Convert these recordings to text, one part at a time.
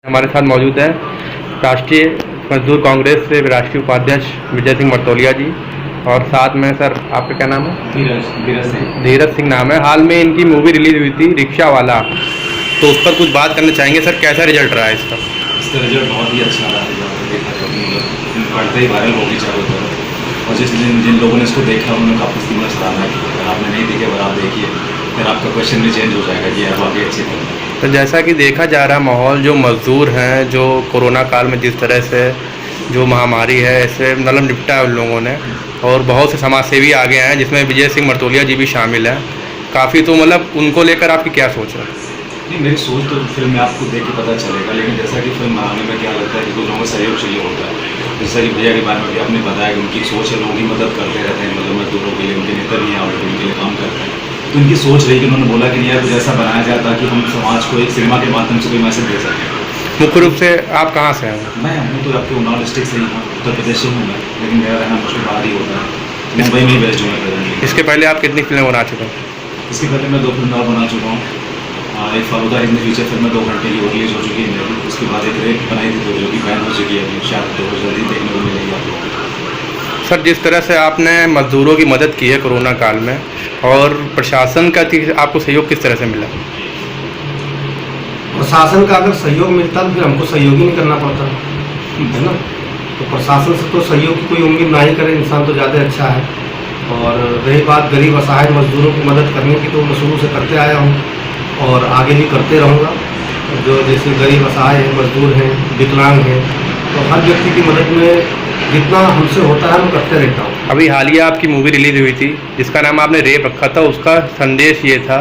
हमारे साथ मौजूद है राष्ट्रीय मजदूर कांग्रेस से राष्ट्रीय उपाध्यक्ष विजय सिंह मर्तोलिया जी, और साथ में सर आपका क्या नाम है? धीरज सिंह नाम है। हाल में इनकी मूवी रिलीज हुई थी रिक्शा वाला, तो उस पर कुछ बात करना चाहेंगे सर, कैसा रिजल्ट रहा है इसका? इसका रिजल्ट बहुत ही अच्छा रहा है, बढ़ते ही वायरल होगी चारों तरफ। और जिन लोगों ने इसको देखा उन्होंने काफ़ी सीमा सराहना की। अगर आपने नहीं देखे अगर आप देखिए फिर आपका क्वेश्चन भी चेंज हो जाएगा कि यार वाकई अच्छी तरह। तो जैसा कि देखा जा रहा माहौल, जो मजदूर हैं, जो कोरोना काल में जिस तरह से जो महामारी है इससे मतलब निपटा है उन लोगों ने, और बहुत से समाजसेवी आगे हैं जिसमें विजय सिंह मर्तोलिया जी भी शामिल हैं काफ़ी। तो मतलब उनको लेकर आपकी क्या सोच है? नहीं, मेरी सोच तो फिल्म में आपको देख के पता चलेगा, लेकिन जैसा कि फिल्म बनाने में क्या लगता है कि कुछ लोगों का सहयोग चाहिए होता है। जैसा कि भैया के बारे में भी आपने बताया कि उनकी सोच है, लोगों की मदद करते रहते हैं, मतलब मजदूरों के लिए, उनके नेता भी हैं और उनके लिए काम करते हैं। तो उनकी सोच रही कि उन्होंने बोला कि नहीं यार कुछ ऐसा बनाया जाए ताकि हम समाज को एक सिनेमा के माध्यम से कोई मैसेज दे सकें। मुख्य रूप से आप कहाँ से हैं? मैं हूँ तो आपके उन्नाव डिस्ट्रिक्ट से ही हूँ, उत्तर प्रदेश से हूँ मैं, लेकिन मेरा रहना मुश्किल बाहर ही होता है। मुंबई में ही बेस्ट हूँ मैं प्रेजेंटली। इसके पहले आप कितनी फिल्में बना चुके हैं? इसके पहले मैं 2 फिल्म और बना चुका हूँ। एक फालूदा हिंदी फीचर फिल्म में 2 घंटे की रिलीज हो चुकी है मेरी। उसके बाद एक रेप बनाई थी तो जो कि बैन हो चुकी है अभी, शायद तो जल्दी देखने को मिलेगी आप लोगों को। सर, जिस तरह से आपने मजदूरों की मदद की है कोरोना काल में, और प्रशासन का आपको सहयोग किस तरह से मिला? प्रशासन का अगर सहयोग मिलता तो फिर हमको सहयोग ही नहीं करना पड़ता है ना। तो प्रशासन से तो सहयोग की कोई उम्मीद ना ही करे इंसान तो ज़्यादा अच्छा है। और रही बात गरीब असहाय मजदूरों की मदद करने की, तो मैं शुरू से करते आया हूँ और आगे भी करते रहूँगा। जो जैसे गरीब असहाय हैं, मजदूर हैं, विकलांग हैं, तो हर व्यक्ति की मदद में जितना हमसे होता है मैं करते रहता हूँ। अभी हालिया आपकी मूवी रिलीज हुई थी जिसका नाम आपने रेप रखा था, उसका संदेश ये था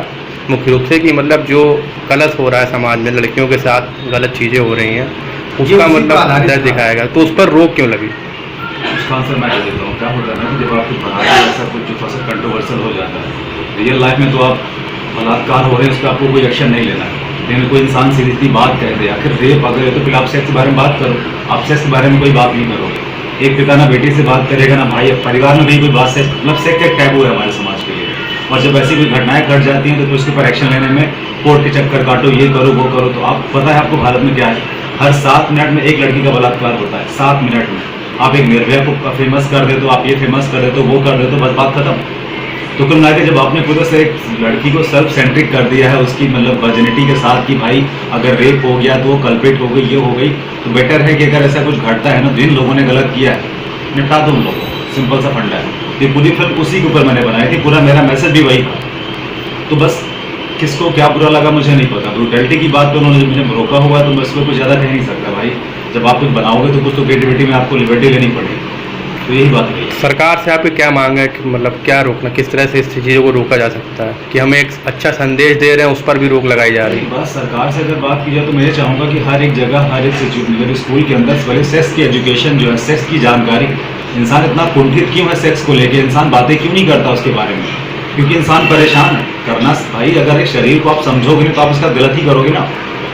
मुख्य रूप से कि मतलब जो गलत हो रहा है समाज में, लड़कियों के साथ गलत चीज़ें हो रही हैं, उसका मतलब दर्द दिखाएगा। तो उस पर रोक क्यों लगी? उसका आंसर मैं दे देता हूँ। क्या होता है ना कि जब आप कुछ बनाते हैं ऐसा कुछ जो थोड़ा सा कंट्रोवर्सल हो जाता है, रियल लाइफ में तो आप बलात्कार हो रहे हैं उस पर आपको कोई एक्शन नहीं लेना है, लेकिन कोई इंसान सीधी बात कह दे आखिर रेप अगर है तो फिर आप सेक्स के बारे में बात करो। आप सेक्स के बारे में कोई बात नहीं करोगे। एक पिता ना बेटी से बात करेगा ना भाई, परिवार में भी कोई बात सेक्स मतलब सेक्स एक टैबू है हमारे समाज के लिए। और जब ऐसी कोई घटनाएं घट जाती हैं तो फिर उसके ऊपर एक्शन लेने में कोर्ट के चक्कर काटो, ये करो वो करो। तो आप पता है आपको भारत में क्या है, हर 7 मिनट में एक लड़की का बलात्कार होता है। 7 मिनट में आप एक निर्भया को फेमस कर दे तो, आप ये फेमस कर दे तो, वो कर दे तो, बस बात खत्म। तो कुल मिलाकर जब आपने पूरे से एक लड़की को सेल्फ सेंट्रिक कर दिया है उसकी मतलब वर्जिनिटी के साथ कि भाई अगर रेप हो गया तो वो कल्प्रिट हो गई, ये हो गई, तो बेटर है कि अगर ऐसा कुछ घटता है ना, जिन लोगों ने गलत किया है निपटा दो उन लोगों को। सिंपल सा फंडा है। ये पूरी फिल्म उसी के ऊपर मैंने बनाई थी, पूरा मेरा मैसेज भी वही था। तो बस किसको क्या बुरा लगा मुझे नहीं पता। ब्रूटैलिटी की बात तो उन्होंने मुझे रोका हुआ तो मैं इसमें कुछ ज़्यादा कह नहीं सकता भाई। जब आप कुछ बनाओगे तो कुछ तो क्रिएटिविटी में आपको लिबर्टी लेनी पड़ेगी। तो यही बात है। सरकार से आपकी क्या मांग है कि मतलब क्या रोकना, किस तरह से इस चीज़ों को रोका जा सकता है कि हम एक अच्छा संदेश दे रहे हैं उस पर भी रोक लगाई जा रही है? बस सरकार से अगर बात की जाए तो मैं ये चाहूँगा कि हर एक जगह हर एक सिचुएशन स्कूल के अंदर पहले सेक्स की एजुकेशन जो है, सेक्स की जानकारी। इंसान इतना कुंठित क्यों है सेक्स को लेके, इंसान बातें क्यों नहीं करता उसके बारे में? क्योंकि इंसान परेशान है। करना भाई अगर एक शरीर को आप समझोगे नहीं तो आप इसका गलत ही करोगे ना।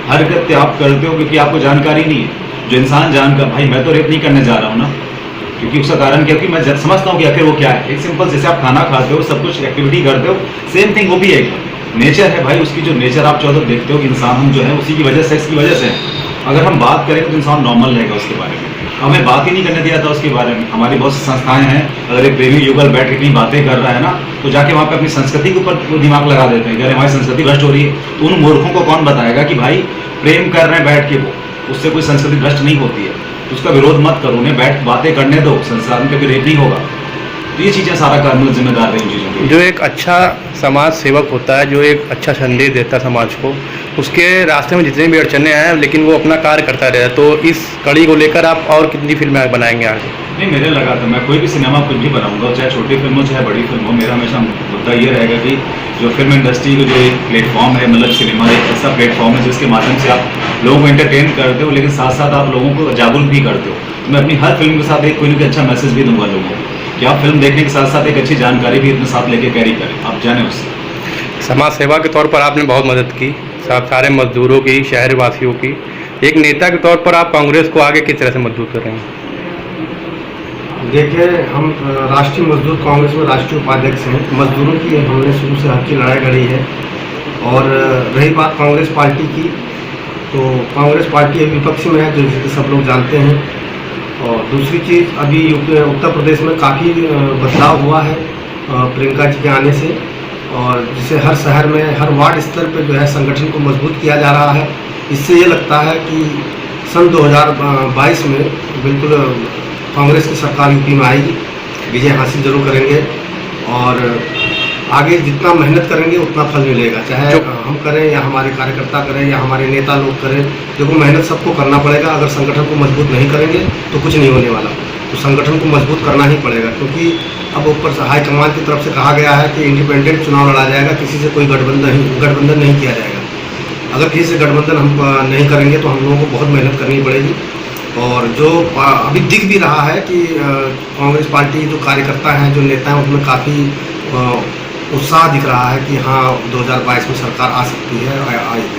हरकत आप करते हो क्योंकि आपको जानकारी नहीं है। जो इंसान जानकर भाई मैं तो रेप नहीं करने जा रहा हूँ ना, क्योंकि उसका कारण क्या, क्योंकि मैं समझता हूँ कि आखिर वो क्या है। एक सिंपल जैसे आप खाना खाते हो, सब कुछ एक्टिविटी करते हो, सेम थिंग वो भी एक नेचर है भाई। उसकी जो नेचर आप चाहो तो देखते हो कि इंसान हम जो है उसी की वजह सेक्स की वजह से। अगर हम बात करेंगे तो इंसान नॉर्मल रहेगा उसके बारे में। हमें बात ही नहीं करने दिया था उसके बारे में। हमारी बहुत सी संस्थाएं हैं, अगर एक प्रेमी युगल बैठ के इतनी बातें कर रहा है ना, तो जाके वहाँ पे अपनी संस्कृति के ऊपर वो दिमाग लगा देते हैं कि अरे हमारी संस्कृति भ्रष्ट हो रही है। तो उन मूर्खों को कौन बताएगा कि भाई प्रेम कर रहे हैं बैठ के, वो उससे कोई संस्कृति भ्रष्ट नहीं होती है। उसका विरोध मत करो, उन्हें बैठ बातें करने दो, संसार में कभी रेप नहीं होगा। तो ये चीज़ें सारा कानून जिम्मेदार है इन चीज़ों की। जो एक अच्छा समाज सेवक होता है, जो एक अच्छा संदेश देता है समाज को, उसके रास्ते में जितने भी अड़चने आए लेकिन वो अपना कार्य करता रहे। तो इस कड़ी को लेकर आप और कितनी फिल्में बनाएंगे आगे? नहीं, मेरे लगा था मैं कोई भी सिनेमा कुछ भी बनाऊंगा, चाहे छोटी फिल्म हो चाहे बड़ी फिल्म हो, मेरा हमेशा मुद्दा ये रहेगा कि जो फिल्म इंडस्ट्री का जो एक प्लेटफॉर्म है, मतलब सिनेमा एक ऐसा प्लेटफॉर्म है जिसके माध्यम से आप लोगों को एंटरटेन करते हो लेकिन साथ साथ आप लोगों को जागरूक भी करते हो। तो मैं अपनी हर फिल्म के साथ एक कोई ना कोई अच्छा मैसेज भी दूंगा लोगों को कि आप फिल्म देखने के साथ साथ एक अच्छी जानकारी भी अपने साथ लेके कैरी करें, आप जाने उससे। समाज सेवा के तौर पर आपने बहुत मदद की, सारे मजदूरों की, शहरवासियों की। एक नेता के तौर पर आप कांग्रेस को आगे किस तरह से मजबूत करेंगे? देखिए, हम राष्ट्रीय मजदूर कांग्रेस में राष्ट्रीय उपाध्यक्ष हैं। मजदूरों की हमने शुरू से हक की लड़ाई लड़ी है। और रही बात कांग्रेस पार्टी की, तो कांग्रेस पार्टी अभी विपक्ष में है, जो सब लोग जानते हैं। और दूसरी चीज़, अभी उत्तर प्रदेश में काफ़ी बदलाव हुआ है प्रियंका जी के आने से, और जिसे हर शहर में हर वार्ड स्तर पर जो है संगठन को मजबूत किया जा रहा है। इससे ये लगता है कि सन 2022 में बिल्कुल कांग्रेस की सरकार यूपी में आएगी, विजय हासिल जरूर करेंगे, और आगे जितना मेहनत करेंगे उतना फल मिलेगा, चाहे हम करें या हमारे कार्यकर्ता करें या हमारे नेता लोग करें। देखो, मेहनत सबको करना पड़ेगा। अगर संगठन को मजबूत नहीं करेंगे तो कुछ नहीं होने वाला, तो संगठन को मजबूत करना ही पड़ेगा, क्योंकि अब ऊपर से हाईकमान की तरफ से कहा गया है कि इंडिपेंडेंट चुनाव लड़ा जाएगा, किसी से कोई गठबंधन नहीं किया जाएगा। अगर किसी से गठबंधन हम नहीं करेंगे तो हम लोगों को बहुत मेहनत करनी पड़ेगी। और जो अभी दिख भी रहा है कि कांग्रेस पार्टी जो कार्यकर्ता हैं, जो नेता हैं, उसमें काफ़ी उत्साह दिख रहा है कि हाँ 2022 में सरकार आ सकती है, आएगी।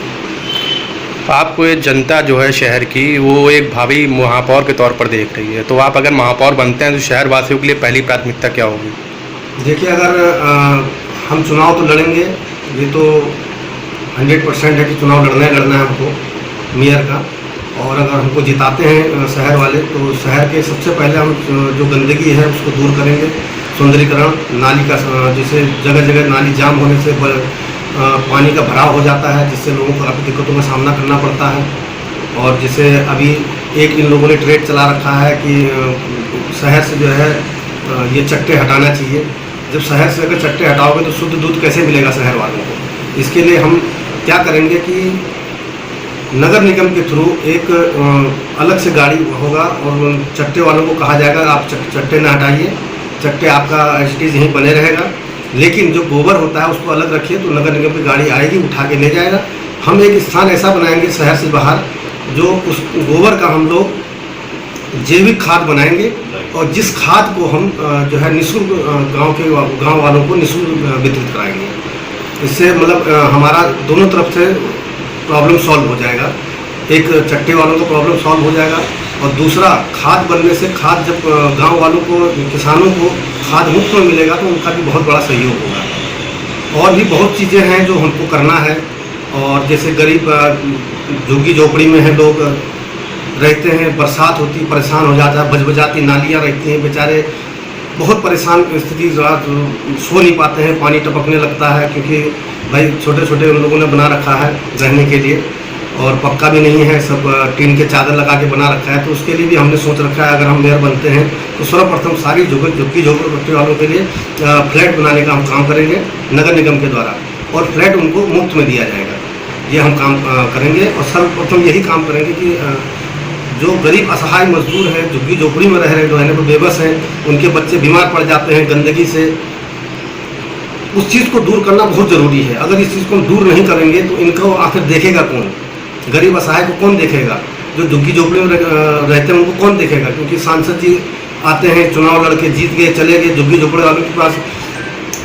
आपको ये जनता जो है शहर की, वो एक भावी महापौर के तौर पर देख रही है, तो आप अगर महापौर बनते हैं तो शहर वासियों के लिए पहली प्राथमिकता क्या होगी? देखिए, अगर हम चुनाव तो लड़ेंगे, ये तो 100% है कि चुनाव लड़ना है हमको मेयर का। और अगर हमको जिताते हैं शहर वाले, तो शहर के सबसे पहले हम जो गंदगी है उसको दूर करेंगे। सुंदरीकरण, नाली का, जैसे जगह जगह नाली जाम होने से पानी का भराव हो जाता है, जिससे लोगों को काफ़ी दिक्कतों का सामना करना पड़ता है। और जैसे अभी एक इन लोगों ने ट्रेड चला रखा है कि शहर से जो है ये चट्टे हटाना चाहिए। जब शहर से अगर चट्टे हटाओगे तो शुद्ध दूध कैसे मिलेगा शहर वालों को? इसके लिए हम क्या करेंगे कि नगर निगम के थ्रू एक अलग से गाड़ी होगा, और चट्टे वालों को कहा जाएगा आप चट्टे न हटाइए, चट्टे आपका एज यहीं बने रहेगा, लेकिन जो गोबर होता है उसको अलग रखिए। तो नगर निगम की गाड़ी आएगी, उठा के ले जाएगा। हम एक स्थान ऐसा बनाएंगे शहर से बाहर, जो उस गोबर का हम लोग जैविक खाद बनाएंगे, और जिस खाद को हम जो है निःशुल्क गांव वालों को निःशुल्क वितरित कराएंगे। इससे मतलब हमारा दोनों तरफ से प्रॉब्लम सॉल्व हो जाएगा। एक चट्टे वालों का प्रॉब्लम सॉल्व हो जाएगा, और दूसरा खाद बनने से, खाद जब गांव वालों को, किसानों को खाद मुफ्त में मिलेगा तो उनका भी बहुत बड़ा सहयोग होगा। और भी बहुत चीज़ें हैं जो हमको करना है। और जैसे गरीब झुग्गी झोपड़ी में है लोग रहते हैं, बरसात होती, परेशान हो जाता है, बजबजाती नालियाँ रहती हैं, बेचारे बहुत परेशान स्थिति, रात सो नहीं पाते हैं, पानी टपकने लगता है, क्योंकि भाई छोटे छोटे उन लोगों ने बना रखा है रहने के लिए, और पक्का भी नहीं है, सब टीन के चादर लगा के बना रखा है। तो उसके लिए भी हमने सोच रखा है, अगर हम मेयर बनते हैं तो सर्वप्रथम सारी झुग्गी झोपड़ी वालों के लिए फ्लैट बनाने का हम काम करेंगे नगर निगम के द्वारा, और फ्लैट उनको मुफ्त में दिया जाएगा। ये हम काम करेंगे, और सर्वप्रथम यही काम करेंगे कि जो गरीब असहाय मजदूर हैं, झुग्गी झोपड़ी में रह रहे, जो रहने पर बेबस हैं, उनके बच्चे बीमार पड़ जाते हैं गंदगी से, उस चीज़ को दूर करना बहुत ज़रूरी है। अगर इस चीज़ को दूर नहीं करेंगे तो इनको आखिर देखेगा कौन? गरीब असहाय को कौन देखेगा? जो झुग्गी झोपड़ी में रहते हैं उनको कौन देखेगा? क्योंकि सांसद जी आते हैं, चुनाव लड़के जीत गए, चले गए, झुग्गी झोपड़ी वालों के पास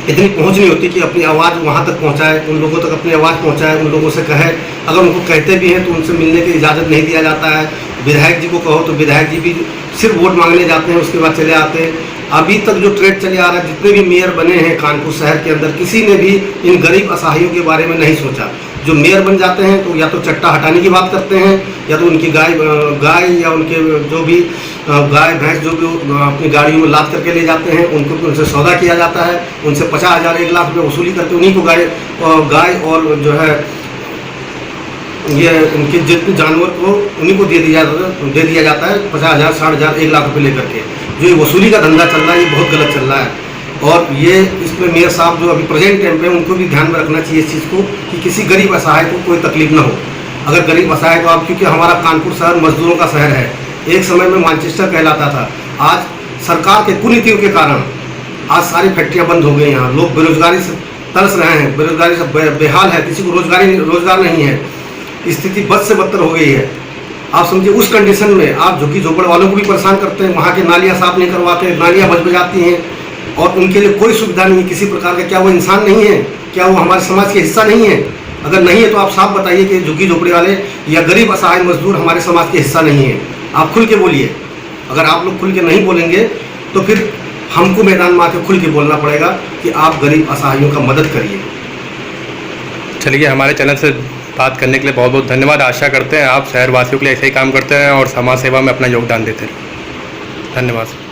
इतनी पहुंच नहीं होती कि अपनी आवाज़ वहां तक पहुंचाए, उन लोगों तक अपनी आवाज़ पहुंचाए, उन लोगों से कहे। अगर उनको कहते भी हैं तो उनसे मिलने की इजाज़त नहीं दिया जाता है। विधायक जी को कहो तो विधायक जी भी सिर्फ वोट मांगने जाते हैं, उसके बाद चले आते हैं। अभी तक जो ट्रेड चले आ रहा है, जितने भी मेयर बने हैं कानपुर शहर के अंदर, किसी ने भी इन गरीब असहायों के बारे में नहीं सोचा। जो मेयर बन जाते हैं तो या तो चट्टा हटाने की बात करते हैं, या तो उनकी गाय या उनके जो भी गाय भैंस जो भी अपनी गाड़ियों में लाद करके ले जाते हैं, उनसे सौदा किया जाता है, उनसे 50,000 1 लाख रुपये वसूली करके उन्हीं को गाय और जो है ये उनके जितने जानवर को उन्हीं को दे दिया जाता है 50,000 60,000 1 लाख रुपये लेकर के। जो ये वसूली का धंधा चल रहा है, ये बहुत गलत चल रहा है। और ये इसमें मेयर साहब जो अभी प्रेजेंट टाइम पे, उनको भी ध्यान में रखना चाहिए इस चीज़ को, कि किसी गरीब असहाय को कोई तकलीफ ना हो। अगर गरीब असहाय को आप, क्योंकि हमारा कानपुर शहर मजदूरों का शहर है, एक समय में मैनचेस्टर कहलाता था। आज सरकार के कुनीतियों के कारण आज सारी फैक्ट्रियाँ बंद हो गई। यहाँ लोग बेरोजगारी से तरस रहे हैं, बेरोजगारी से बेहाल है, किसी को रोजगार नहीं है, स्थिति बद से बदतर हो गई है। आप समझिए, उस कंडीशन में आप झुग्गी झोपड़ वालों को भी परेशान करते हैं, वहाँ की नालियाँ साफ नहीं करवाते, नालियाँ बजबजाती हैं, और उनके लिए कोई सुविधा नहीं है किसी प्रकार का। क्या वो इंसान नहीं है? क्या वो हमारे समाज के हिस्सा नहीं है? अगर नहीं है तो आप साफ बताइए कि झुग्गी झोपड़ी वाले या गरीब असहाय मजदूर हमारे समाज के हिस्सा नहीं है। आप खुल के बोलिए। अगर आप लोग खुल के नहीं बोलेंगे तो फिर हमको मैदान में आके खुल के बोलना पड़ेगा कि आप गरीब असहायों का मदद करिए। चलिए, हमारे चैनल से बात करने के लिए बहुत बहुत धन्यवाद। आशा करते हैं आप शहरवासियों के लिए ऐसे ही काम करते रहें और समाज सेवा में अपना योगदान देते रहें। धन्यवाद।